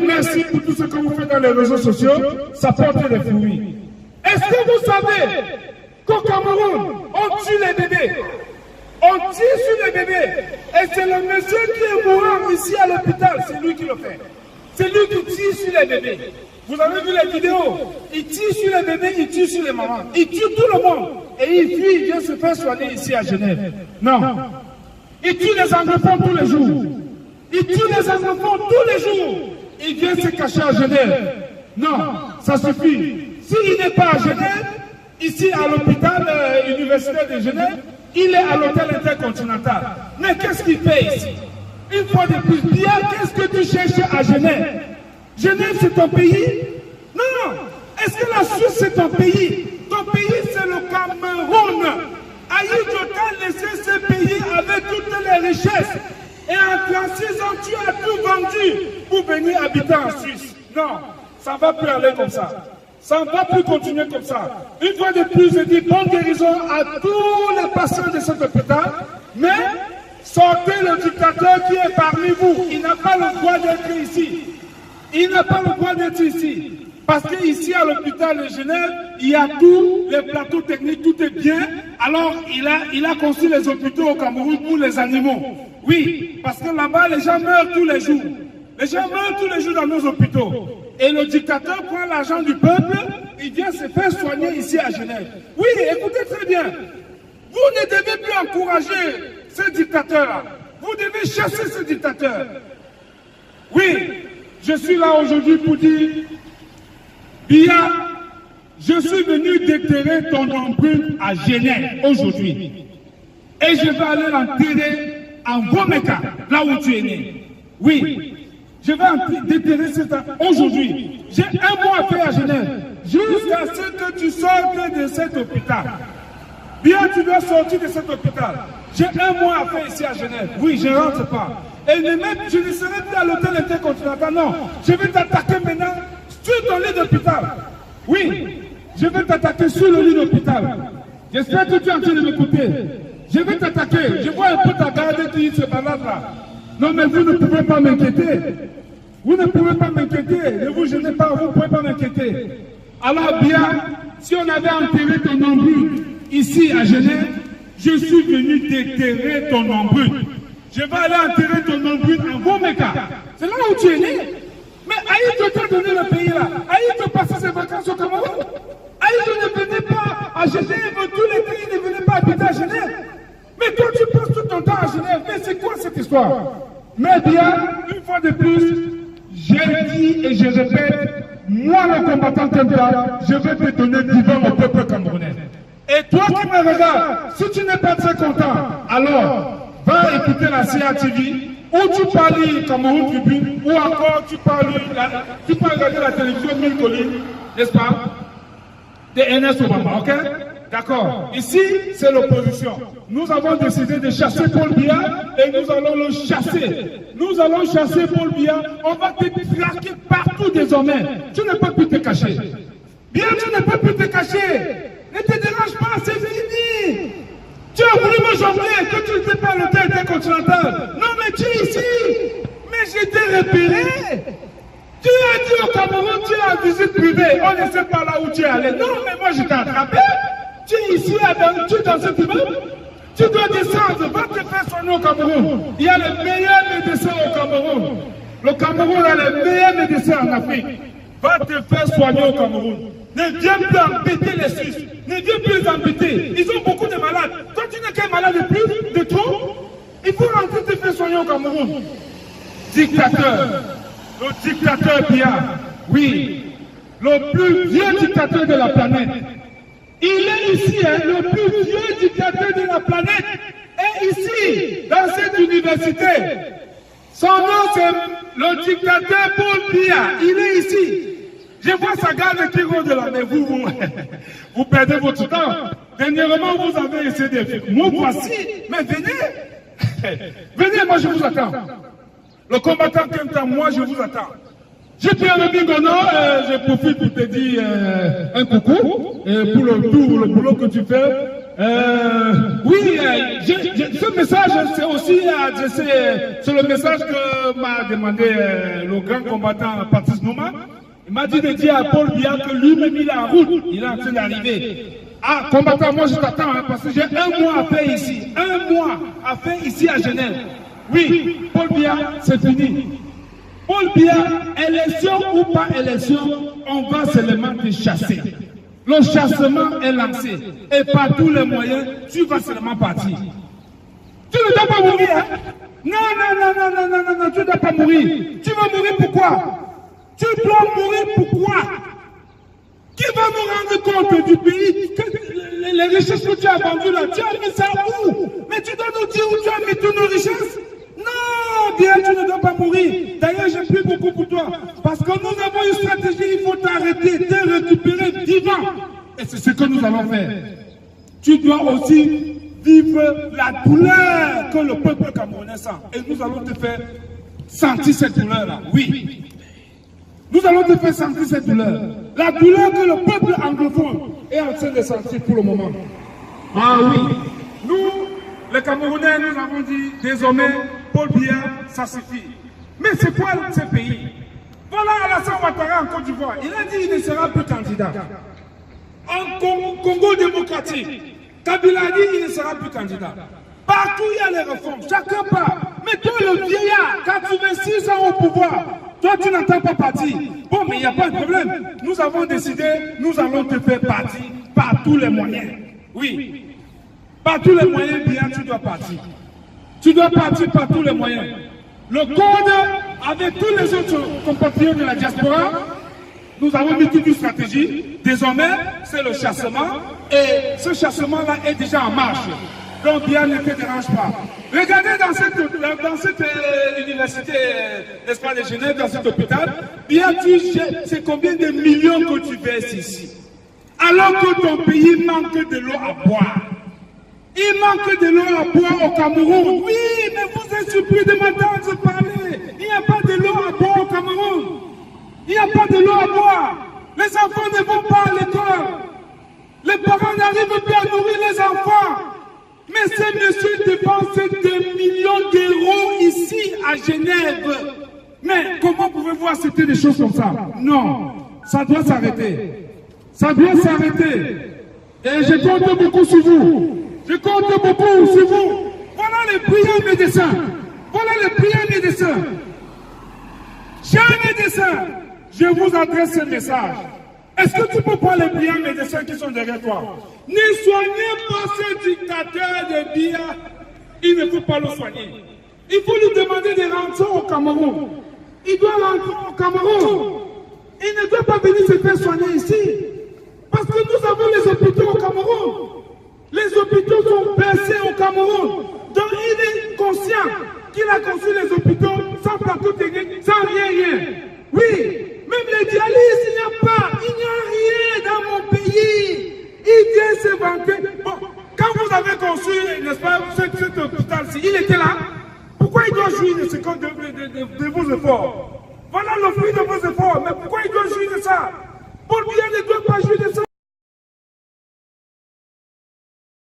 merci pour tout ce que vous faites dans les réseaux sociaux, ça porte des fruits. Est-ce que vous savez qu'au Cameroun, on tue les bébés? On tire sur les bébés. Et c'est le monsieur qui est mourant ici à l'hôpital, c'est lui qui le fait. C'est lui qui tire sur les bébés. Vous avez vu les vidéos? Il tire sur les bébés, il tire sur les mamans. Il tue tout le monde. Et il fuit, il vient se faire soigner ici à Genève. Non. Il tue les anglophones tous les jours. Il tue les anglophones tous les jours. Il vient se cacher à Genève. Non, ça suffit. S'il n'est pas à Genève, ici à l'hôpital universitaire de Genève, il est à l'hôtel intercontinental. Mais qu'est-ce qu'il fait ici? Une fois de plus, bien, qu'est-ce que tu cherches à Genève? Genève, c'est ton pays? Non. Est-ce que la Suisse, c'est ton pays? Ton pays, c'est le Cameroun. Aïe-Jota a laissé ce pays avec toutes les richesses. Et en 36 ans, tu as tout vendu pour venir habiter en Suisse. Non, ça ne va plus aller comme ça. Ça ne va plus continuer comme ça. Une fois de plus, je dis bonne guérison à tous les patients de cet hôpital. Mais sortez le dictateur qui est parmi vous. Il n'a pas le droit d'être ici. Il n'a pas le droit d'être ici. Parce qu'ici à l'hôpital de Genève, il y a tous les plateaux techniques, tout est bien. Alors il a construit les hôpitaux au Cameroun pour les animaux. Oui, parce que là-bas, les gens meurent tous les jours. Les gens meurent tous les jours dans nos hôpitaux. Et le dictateur prend l'argent du peuple, il vient se faire soigner ici à Genève. Oui, écoutez très bien. Vous ne devez plus encourager ce dictateur-là. Vous devez chasser ce dictateur. Oui, je suis là aujourd'hui pour dire, Biya, je suis venu déterrer ton empreinte à Genève aujourd'hui. Et je vais aller l'enterrer en Vomeka, là où tu es né. Oui. Je vais déterrer cet aujourd'hui. J'ai un mois à faire à Genève. Jusqu'à ce que tu sortes de cet hôpital. Bien, tu dois sortir de cet hôpital. J'ai un mois à faire ici à Genève. Oui, je ne rentre pas. Et je ne serai plus à l'hôtel intercontinental. Non, je vais t'attaquer maintenant sur ton lit d'hôpital. Oui, je vais t'attaquer sur le lit d'hôpital. J'espère que tu es en train de m'écouter. Je vais t'attaquer. Je vois un peu ta garde qui se balade là. Non, mais vous ne pouvez pas m'inquiéter. Vous ne pouvez pas m'inquiéter. Ne vous gênez pas, vous ne pouvez pas m'inquiéter. Alors bien, si on avait enterré ton embrun ici à Genève, je suis venu déterrer ton embrun. Je vais aller enterrer ton embrun en Vomeka. C'est là où tu es né. Mais Aïe t'a donné le pays là. Aïe t'a passé ses vacances au Cameroun. Aïe ne venait pas à Genève. Tous les pays ne venaient pas habiter à Genève. Mais toi, tu passes tout ton temps à Genève. Mais c'est quoi cette histoire? Mais bien, une fois de plus, j'ai dit et je répète, moi le combattant Kenta, je vais te donner vivant au peuple camerounais. Et toi qui me regardes, si tu n'es pas très content, alors va écouter la CATV, ou tu parles Cameroun Tribune, ou encore tu peux regarder la télévision Mille Collines, n'est-ce pas? De NS Obama, ok? D'accord. Ici, c'est l'opposition. Nous avons décidé de chasser Paul Biya et nous allons le chasser. Nous allons chasser Paul Biya. On va te traquer partout désormais. Tu ne peux plus te cacher. Bien, tu ne peux plus te cacher. Ne te dérange pas, c'est fini. Tu as voulu me jongler que tu n'étais pas à l'hôtel intercontinental. Non, mais tu es ici. Mais je t'ai repéré. Tu as dit au Cameroun, tu es en visite privée. On ne sait pas là où tu es allé. Non, mais moi je t'ai attrapé. Tu es ici, tu es dans cet immeuble. Tu dois descendre, va te faire soigner au Cameroun. Il y a les meilleurs médecins au Cameroun. Le Cameroun a les meilleurs médecins en Afrique. Va te faire soigner au Cameroun. Ne viens plus embêter les Suisses. Ne viens plus les embêter. Ils ont beaucoup de malades. Toi, tu n'es qu'un malade de plus, de trop. Il faut rentrer te faire soigner au Cameroun. Dictateur. Le dictateur Biya. Oui. Le plus vieux dictateur de la planète. Il est ici, hein, le plus vieux dictateur de la planète est ici, dans cette université. Son nom, c'est le dictateur Paul Biya. Il est ici. Je vois sa garde qui rôde là, mais vous perdez votre temps. Dernièrement, vous avez essayé de faire. Moi, voici, mais venez. Venez, moi, je vous attends. Le combattant Kenta, moi, je vous attends. Je Pierre Bingono, je profite pour te dire un coucou pour le boulot que tu fais. Oui, ce message, c'est aussi adressé, c'est le message que m'a demandé le grand combattant Patrice Nouma. Il m'a dit de dire à Paul Biya que lui-même il est en route, il est en train d'arriver. Ah, combattant, moi je t'attends, hein, parce que j'ai un mois à faire ici, un mois à faire ici à Genève. Oui, Paul Biya, c'est fini. Paul Biya, élection ou pas élection, on va seulement te chasser. Le chassement est lancé. Et par tous les moyens, tu vas seulement partir. Tu ne dois pas mourir. Hein? Non, tu ne dois pas mourir. Tu vas mourir pourquoi? Tu dois mourir pourquoi? Qui va nous rendre compte du pays? Les richesses que tu as vendues là, tu as mis ça où? Mais tu dois nous dire où tu as mis toutes nos richesses? Non, bien, tu ne dois pas mourir. D'ailleurs, j'ai pris beaucoup pour toi. Parce que nous avons une stratégie, il faut t'arrêter, te récupérer vivant. Et c'est ce que nous allons faire. Tu dois aussi vivre la douleur que le peuple camerounais sent. Et nous allons te faire sentir cette douleur-là. Oui. Nous allons te faire sentir cette douleur. La douleur que le peuple anglophone est en train de sentir pour le moment. Ah oui. Nous, les Camerounais, nous avons dit, désormais, Paul Biya, ça suffit. Mais c'est quoi ce pays? Voilà Alassane Ouattara en Côte d'Ivoire. Il a dit qu'il ne sera plus candidat. En Congo démocratique, Kabila a dit qu'il ne sera plus candidat. Partout il y a les réformes, chacun part. Mais toi le vieillard, 86 ans au pouvoir, toi tu n'entends pas partir. Bon, mais il n'y a pas de problème. Nous avons décidé, nous allons te faire partir par tous les moyens. Oui. Par tous les moyens, bien, tu dois partir. Tu dois partir par tous les moyens. Le code, avec tous les autres compatriotes de la diaspora, nous avons mis toute une stratégie. Désormais, c'est le chassement. Et ce chassement-là est déjà en marche. Donc, bien, ne te dérange pas. Regardez dans cette université, n'est-ce pas, de Genève, dans cet hôpital, bien, c'est combien de millions que tu verses ici. Alors que ton pays manque de l'eau à boire. Il manque de l'eau à boire au Cameroun. Oui, mais vous êtes surpris de m'entendre parler. Il n'y a pas de l'eau à boire au Cameroun. Il n'y a pas de l'eau à boire. Les enfants ne vont pas à l'école. Les parents n'arrivent plus à nourrir les enfants. Mais ces messieurs dépensent des millions d'euros ici à Genève. Mais comment pouvez-vous accepter des choses comme ça? Non, ça doit s'arrêter. Ça doit s'arrêter. Et je compte beaucoup sur vous. Je compte beaucoup sur vous. Voilà les brillants médecins. Voilà les brillants médecins. Chers médecins, je vous adresse ce message. Est-ce que tu peux prendre les brillants médecins qui sont derrière toi? Ne soignez pas ce dictateur de Biya. Il ne faut pas le soigner. Il faut lui demander de rentrer au Cameroun. Il doit rentrer au Cameroun. Il ne doit pas venir se faire soigner ici. Parce que nous avons les hôpitaux au Cameroun. Les hôpitaux sont percés au Cameroun. Donc il est conscient qu'il a construit les hôpitaux sans plateau technique, sans rien. Oui, même les dialyses, il n'y a pas. Il n'y a rien dans mon pays. Il vient se vanter. Bon, quand vous avez construit, n'est-ce pas, cet hôpital-ci, il était là. Pourquoi il doit jouir de ce de vos efforts? Voilà le fruit de vos efforts. Mais pourquoi il doit jouir de ça? Paul Biya ne doit pas jouir de ça.